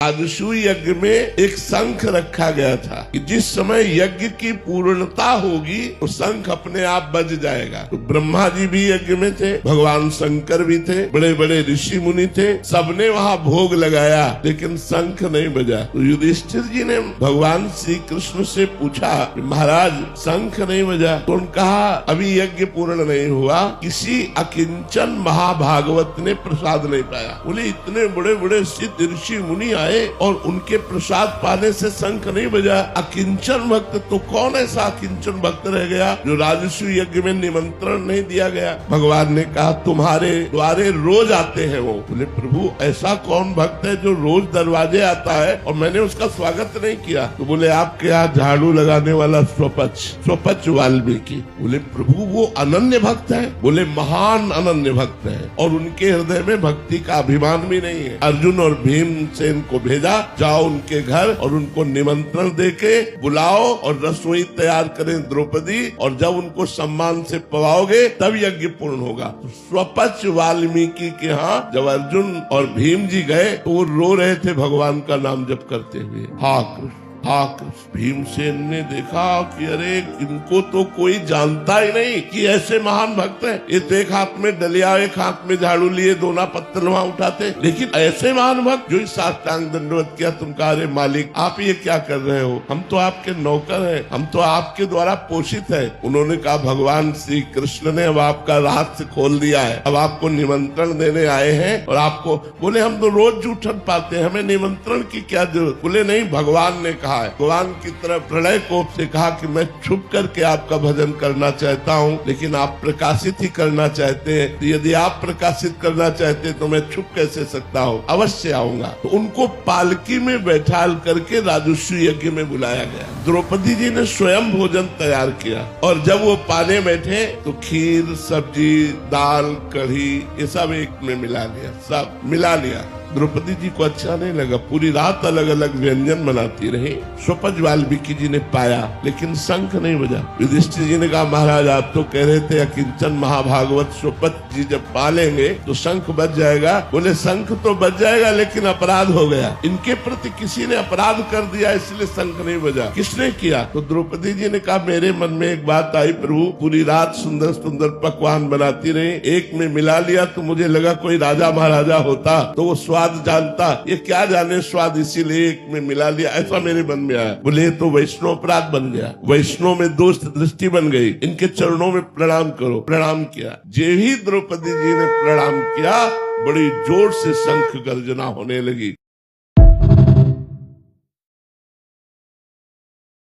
राजसूय यज्ञ में एक शंख रखा गया था कि जिस समय यज्ञ की पूर्णता होगी तो शंख अपने आप बज जाएगा। तो ब्रह्मा जी भी यज्ञ में थे, भगवान शंकर भी थे, बड़े बड़े ऋषि मुनि थे, सबने वहाँ भोग लगाया लेकिन शंख नहीं बजा। तो युधिष्ठिर जी ने भगवान श्री कृष्ण से पूछा, महाराज शंख नहीं बजा। तो उन्होंने कहा अभी यज्ञ पूर्ण नहीं हुआ, किसी अकिंचन महाभागवत ने प्रसाद नहीं पाया। बोले इतने बड़े बड़े सिद्ध ऋषि मुनि आए और उनके प्रसाद पाने से शंख नहीं बजा। अकिंचन भक्त तो कौन ऐसा अकिंचन भक्त रह गया जो राजसूय यज्ञ में निमंत्रण नहीं दिया गया। भगवान ने कहा तुम्हारे द्वारे रोज आते हैं वो। बोले प्रभु ऐसा कौन भक्त है जो रोज दरवाजे आता है और मैंने उसका स्वागत नहीं किया। तो बोले आपके यहाँ झाड़ू लगाने वाला स्वपच वाल्मीकि। बोले प्रभु वो अनन्य भक्त है। बोले महान अनन्य भक्त है और उनके हृदय में भक्ति का अभिमान भी नहीं है। अर्जुन और भीमसेन को भेजा, जाओ उनके घर और उनको निमंत्रण देके बुलाओ और रसोई तैयार करें द्रौपदी, और जब उनको सम्मान से पवाओगे तब यज्ञ पूर्ण होगा। तो स्वपच वाल्मीकि के यहाँ जब अर्जुन और भीम जी गए तो वो रो रहे थे भगवान का नाम जप करते हुए। हा कृष्ण हाँ कृष्ण। भीमसेन ने देखा कि अरे इनको तो कोई जानता ही नहीं कि ऐसे महान भक्त हैं। ये तो एक हाथ में डलिया एक हाथ में झाड़ू लिए दोना पत्थर वहाँ उठाते, लेकिन ऐसे महान भक्त जो इस साष्टांग दंडवत किया। तुम कहा अरे मालिक आप ये क्या कर रहे हो, हम तो आपके नौकर हैं, हम तो आपके द्वारा पोषित है। उन्होंने कहा भगवान श्री कृष्ण ने अब आपका रहस्य खोल दिया है, अब आपको निमंत्रण देने आए हैं और आपको। बोले हम तो रोज जूठन पाते हैं, हमें निमंत्रण की क्या जरूरत। बोले नहीं भगवान ने कहा, भगवान की तरह प्रलय कोप से कहा कि मैं छुप करके आपका भजन करना चाहता हूँ, लेकिन आप प्रकाशित ही करना चाहते हैं। तो यदि आप प्रकाशित करना चाहते तो मैं छुप कैसे सकता हूँ, अवश्य आऊंगा। तो उनको पालकी में बैठाल करके राजसूय यज्ञ में बुलाया गया। द्रौपदी जी ने स्वयं भोजन तैयार किया और जब वो पाने बैठे तो खीर सब्जी दाल कढ़ी ये सब एक में मिला लिया, सब मिला लिया। द्रौपदी जी को अच्छा नहीं लगा, पूरी रात अलग अलग व्यंजन बनाती रही। स्वपच वाल्मीकि जी ने पाया लेकिन शंख नहीं बजा। युधिष्ठिर जी ने कहा महाराज आप तो कह रहे थे अकिंचन महाभागवत स्वपच जी जब पालेंगे तो शंख बज जाएगा। बोले शंख तो बज जाएगा लेकिन अपराध हो गया, इनके प्रति किसी ने अपराध कर दिया इसलिए शंख नहीं बजा। किसने किया? तो द्रौपदी जी ने कहा मेरे मन में एक बात आई प्रभु, पूरी रात सुंदर सुंदर पकवान बनाती रही, एक में मिला लिया तो मुझे लगा कोई राजा महाराजा होता तो वो स्वाद जानता, ये क्या जाने स्वाद, इसीलिए एक में मिला लिया, ऐसा मेरे मन में आया। बोले तो वैष्णव अपराध बन गया, वैष्णव में दोष दृष्टि बन गई, इनके चरणों में प्रणाम करो। प्रणाम किया। जे ही द्रौपदी जी ने प्रणाम किया बड़ी जोर से शंख गर्जना होने लगी।